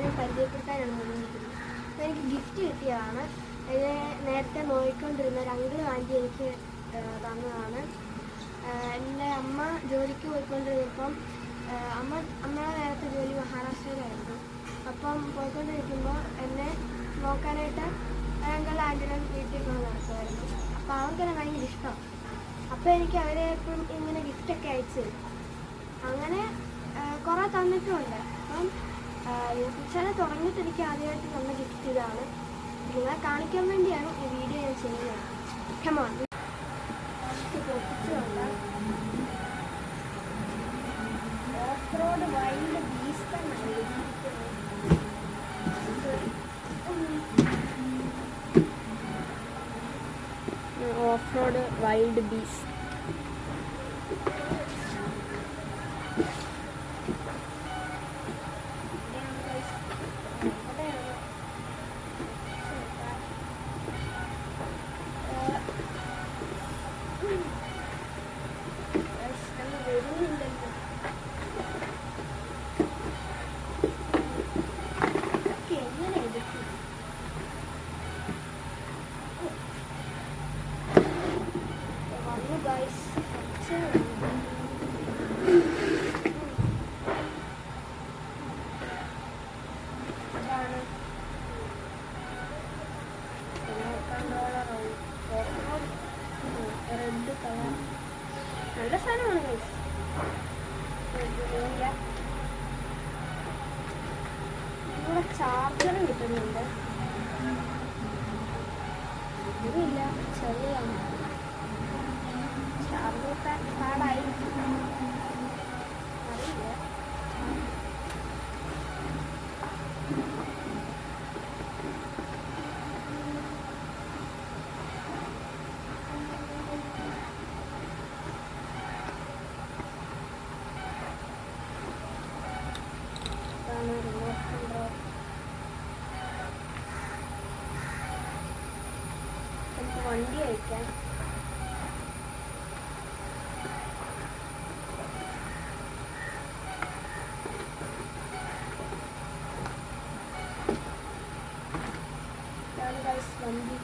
ഞാൻ പരിചയപ്പെടുത്താനാണ് വന്നിരിക്കുന്നത്. അപ്പോൾ എനിക്ക് ഗിഫ്റ്റ് കിട്ടിയതാണ്. ഇത് നേരത്തെ നോക്കിക്കൊണ്ടിരുന്ന ഒരു അങ്കിൾ ആൻറ്റി എനിക്ക് തന്നതാണ്. എൻ്റെ അമ്മ ജോലിക്ക് പോയിക്കൊണ്ടിരുന്നപ്പം അമ്മയുടെ നേരത്തെ ജോലി മഹാരാഷ്ട്രയിലായിരുന്നു. അപ്പം പോയിക്കൊണ്ടിരിക്കുമ്പോൾ എന്നെ നോക്കാനായിട്ട് അങ്കിൾ ആൻറ്റിയുടെ വീട്ടിൽ കൊണ്ട് നടക്കുമായിരുന്നു. അപ്പോൾ അവർക്കെന്നെ ഭയങ്കര ഇഷ്ടമാണ്. അപ്പോൾ എനിക്ക് അവരെ എപ്പോഴും ഇങ്ങനെ ഗിഫ്റ്റൊക്കെ അയച്ചു തരും. അങ്ങനെ കുറേ തന്നിട്ടുമുണ്ട്. അപ്പം യൂട്യൂബ് ചാനൽ തുടങ്ങിയിട്ട് എനിക്ക് ആദ്യമായിട്ട് തന്ന ഗിഫ്റ്റ് ഇതാണ്. നിങ്ങളെ കാണിക്കാൻ വേണ്ടിയാണ് ഈ വീഡിയോ ഞാൻ ചെയ്യുന്നത്. കമോൺ. പൊട്ടിച്ചുകൊണ്ട് ഓഫ് റോഡ് വൈൽഡ് ബീസ്റ്റ് എന്നാണ് എഴുതിയിരിക്കുന്നത്. Off road wild beast. Red colour നല്ല സാധനമാണ് ഗൈസ്. ഇവിടെ ചാർജർ കിട്ടുന്നുണ്ട്. ഇതില്ല, ചെറിയാണ് ചാർജർ പാടായി അറിയില്ല. വണ്ടി അയക്കാൻ വണ്ടി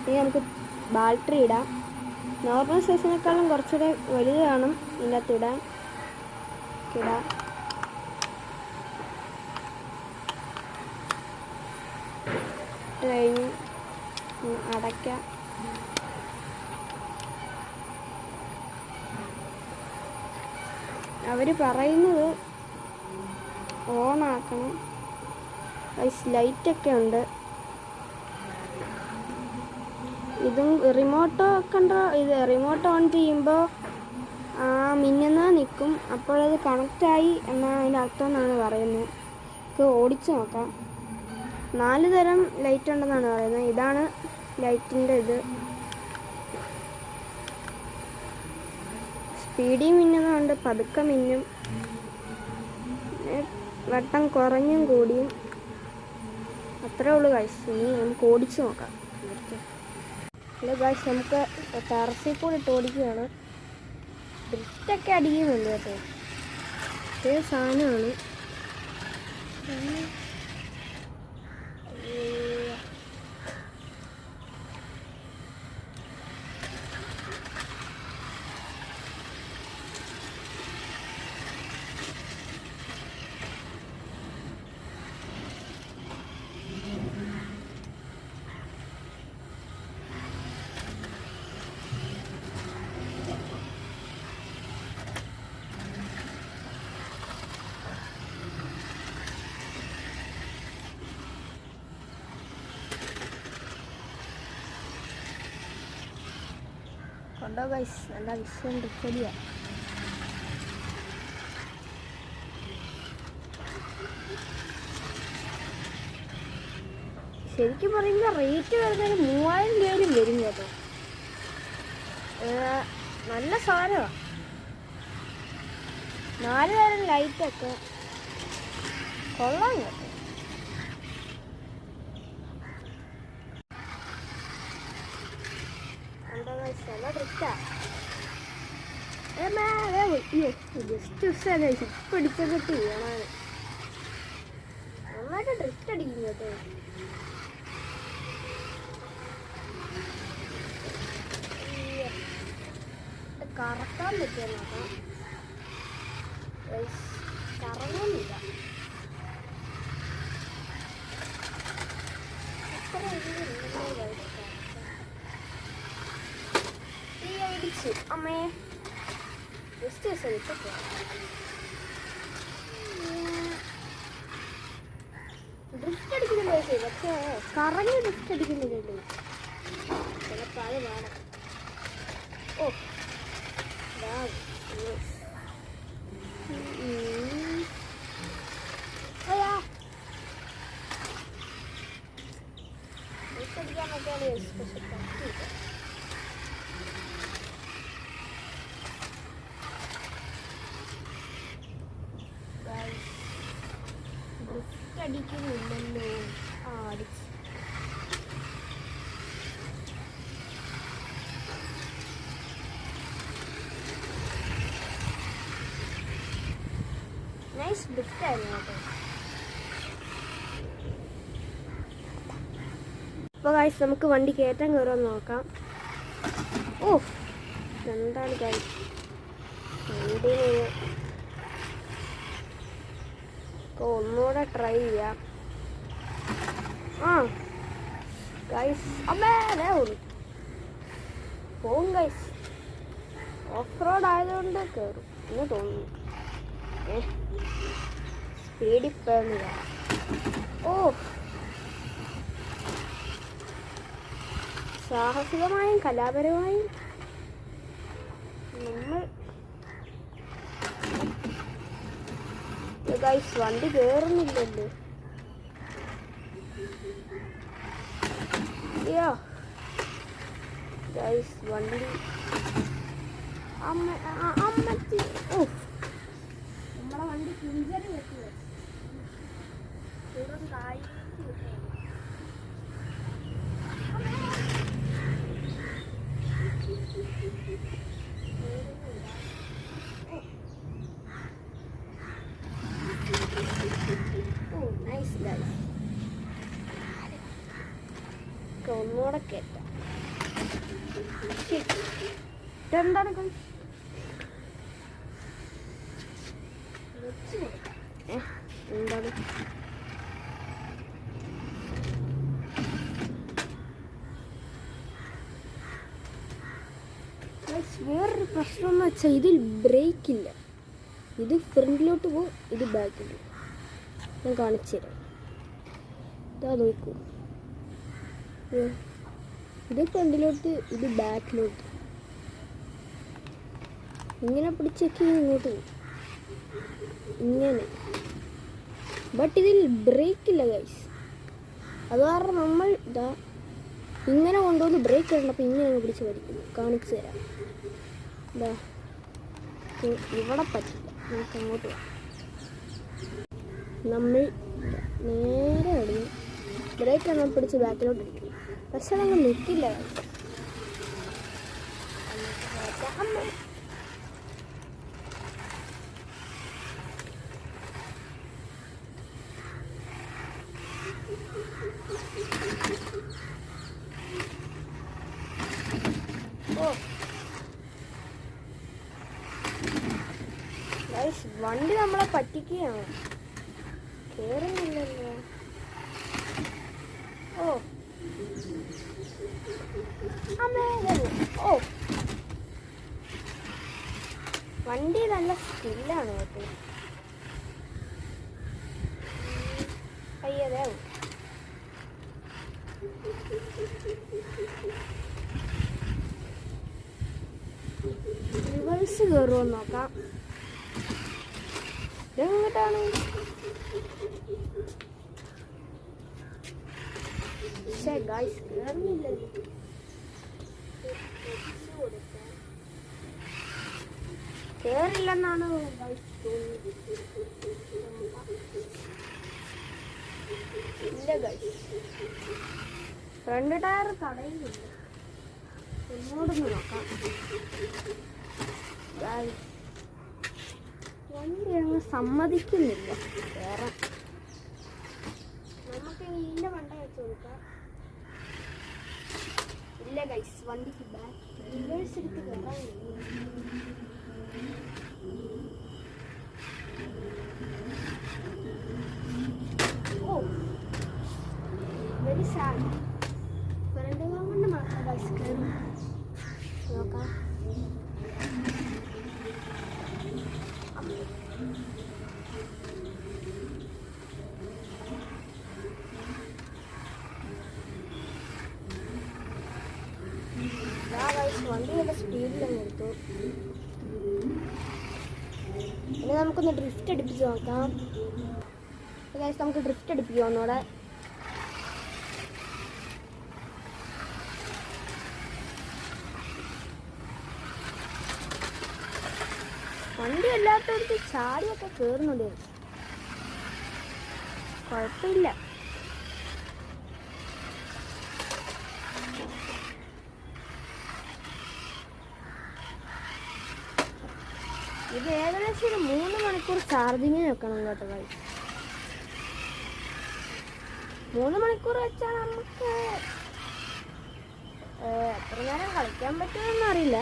ഇനി നമുക്ക് ബാറ്ററി ഇടാം. നോർമൽ സൈസിനേക്കാളും കുറച്ചുകൂടെ വലുത് കാണും ഇതിൻ്റെ അകത്ത് ഇടാൻ. ഇടാം. ഇട്ട് കഴിഞ്ഞ് അടയ്ക്കാം. അവർ പറയുന്നത് ഓണാക്കണം. ലൈറ്റൊക്കെ ഉണ്ട്. ഇതും റിമോട്ട് റിമോട്ട് ഓൺ ചെയ്യുമ്പോൾ മിന്നുന്ന നിൽക്കും. അപ്പോഴത് കണക്റ്റായി എന്നാണ് അതിൻ്റെ അർത്ഥം എന്നാണ് പറയുന്നത്. നമുക്ക് ഓടിച്ച് നോക്കാം. 4 തരം ലൈറ്റ് ഉണ്ടെന്നാണ് പറയുന്നത്. ഇതാണ് ലൈറ്റിൻ്റെ ഇത്. സ്പീഡിൽ മിന്നുന്നുണ്ട്, പതുക്കെ മിന്നും, വട്ടം കുറഞ്ഞും കൂടിയും. അത്രേ ഉള്ളൂ ഗൈസ്. ഇനി നമുക്ക് ഓടിച്ച് നോക്കാം. ഹലോ ഗൈസ്, നമുക്ക് ടെറസിൽ കൂടി ഇട്ട് ഓടിക്കുകയാണ്. ഡ്രിഫ്റ്റൊക്കെ അടിക്കുന്നുണ്ട് കേട്ടോ. ഇതേ സാധനമാണ്. കണ്ടോ ഗൈസ്, നല്ല വിഷയം ശരിയാ. ശരിക്കും പറയുമ്പോൾ റേറ്റ് വരുന്നതിന് 3000 രൂപയിലും വരും കേട്ടോ. നല്ല സാധനമാണ്. 4 തരം ലൈറ്റൊക്കെ കൊള്ളാം കേട്ടോ. എന്താ ഡ്രിഫ്റ്റാ ജസ്റ്റ് പിടിച്ചൊക്കെ ചെയ്യണ നന്നായിട്ട് ഡ്രിഫ്റ്റ് അടിക്കും കേട്ടോ. കറക്കാൻ പറ്റിയ നോക്കാം. കറങ്ങുന്നില്ല. അമ്മേ ജസ്റ്റ് ശ്രമിച്ചോ. ഡ്രിഫ്റ്റ് അടിക്കുന്നുണ്ടോ? പക്ഷേ കറങ്ങി ഡ്രിഫ്റ്റ് അടിക്കുന്നില്ലല്ലോ. ചിലപ്പോൾ അത് വേണം. ഓ അടിക്കുന്നില്ലല്ലോ. അടിച്ചു. നൈസ് ഡ്രിഫ്റ്റ് ആയിരുന്നു കേട്ടോ. അപ്പോൾ ഗൈസ് നമുക്ക് വണ്ടി കയറ്റാൻ കയറുമെന്ന് നോക്കാം. ഓ എന്താണ് ഗൈസ് വണ്ടി ഒന്നുകൂടെ ട്രൈ ചെയ്യാം. ഗൈസ് അമ്മേ പോവും ഗൈസ്. ഓഫ് റോഡ് ആയതുകൊണ്ട് കയറും എന്ന് തോന്നുന്നു. സ്പീഡിൽ പോകുന്നില്ല. ഓ സാഹസികമായും കലാപരമായും നമ്മൾ ഗൈസ് വണ്ടി കയറുന്നില്ലല്ലോ. ഗൈസ് വണ്ടി അമ്മച്ചി. ഓ നമ്മളെ വണ്ടി കിഞ്ചറി വെക്കുക. ഒന്നുകൂടെ കേട്ടാ എന്താണ് എന്താണ് വേറൊരു പ്രശ്നം എന്ന് വെച്ചാൽ ഇതിൽ ബ്രേക്ക് ഇല്ല. ഇത് ഫ്രണ്ടിലോട്ട് പോകും, ഇത് ബാക്കിൽ. ഞാൻ കാണിച്ചു തരാം. ഇതാ നോക്കൂ, ഇത് ഫ്രണ്ടിലോട്ട്, ഇത് ബാക്കിലോട്ട്. ഇങ്ങനെ പിടിച്ചൊക്കെ ഇങ്ങോട്ട് പോകും ഇങ്ങനെ. ബട്ട് ഇതിൽ ബ്രേക്ക് ഇല്ല ഗൈസ്. അത് കാരണം നമ്മൾ ഇതാ ഇങ്ങനെ കൊണ്ടുവന്ന് ബ്രേക്ക് ഇടണപ്പോൾ ഇങ്ങനെ പിടിച്ച് വലിക്കുന്നു. കാണിച്ചു തരാം. ഇതാ ഇവിടെ പറ്റില്ല, നമുക്ക് അങ്ങോട്ട് പോകാം. നമ്മൾ നേരെ ഇടുന്നു, ബ്രേക്ക് നമ്മൾ പിടിച്ച് ബാക്കിലോട്ട് ഇടിക്കുന്നു. പക്ഷെ നമ്മൾ നിൽക്കില്ല. വണ്ടി നമ്മളെ പറ്റിക്കുകയാണ്. കേറുന്നില്ലല്ലോ. ഓ ഓ വണ്ടി നല്ല സ്കില്ലാണ് കേട്ടോ. അയ്യതാവും. ഗൈസ് കയറുമോ നോക്കാം. ഇതെങ്ങോട്ടാണ്? പക്ഷേ ഗൈസ് കയറുന്നില്ലല്ലോ. കേറില്ലെന്നാണ് ഗൈസ് തോന്നുന്നത്. ഇല്ല ഗൈസ്, ഫ്രണ്ട് ടയർ തടയുന്നില്ല. എന്നോടൊന്ന് നോക്കാം. വണ്ടി അങ്ങ് സമ്മതിക്കുന്നില്ല വേറെ. നമുക്ക് ഇതിൻ്റെ വണ്ട വെച്ച് കൊടുക്കാം. ഇല്ല ഗൈസ്, വണ്ടിക്ക് ബാക്ക് റിവേഴ്സ് എടുത്ത് കയറാനില്ല. ഓ വെരി സാഡ്. ഫ്രണ്ട് കൊണ്ട് മാത്രം ഗൈസ് കയറും. നോക്കാം. വണ്ടി നല്ല സ്പീഡിലങ്ങ് എടുത്തു. ഇനി നമുക്കൊന്ന് ഡ്രിഫ്റ്റ് അടുപ്പിച്ച് നോക്കാം. നമുക്ക് ഡ്രിഫ്റ്റ് അടുപ്പിക്കാം ഒന്നുകൂടെ. വണ്ടി എല്ലാത്തടത്ത് ചാടിയൊക്കെ കയറുന്നുണ്ട്. കുഴപ്പമില്ല. ഇത് ഏകദേശം ഒരു 3 മണിക്കൂർ ചാർജിങ്ങിന് വെക്കണം കേട്ടോ ഗൈസ്. 3 മണിക്കൂർ വെച്ചാൽ നമുക്ക് എത്ര നേരം കളിക്കാൻ പറ്റുമെന്നൊന്നും അറിയില്ല.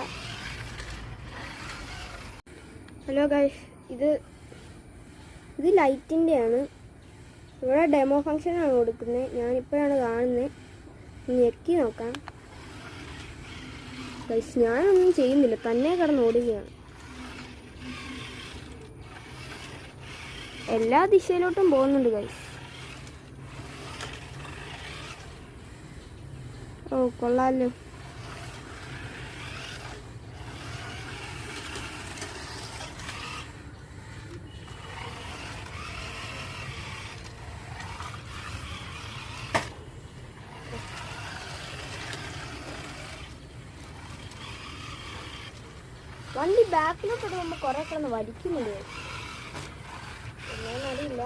ഹലോ ഗൈസ്, ഇത് ലൈറ്റിൻ്റെയാണ്. ഇവിടെ ഡെമോ ഫങ്ഷനാണ് കൊടുക്കുന്നത്. ഞാനിപ്പോഴാണ് കാണുന്നത്. ഞെക്കി നോക്കാം ഗൈസ്. ഞാനൊന്നും ചെയ്യുന്നില്ല, തന്നെ കിടന്ന് ഓടുകയാണ്. എല്ലാ ദിശയിലോട്ടും പോകുന്നുണ്ട് ഗൈസ്. ഓ കൊള്ളാലോ. വണ്ടി ബാക്കിലോട്ട് ഇടുമ്പോൾ കുറെ കിടന്ന് വലിക്കുന്നുണ്ട്. എന്നറിയില്ല.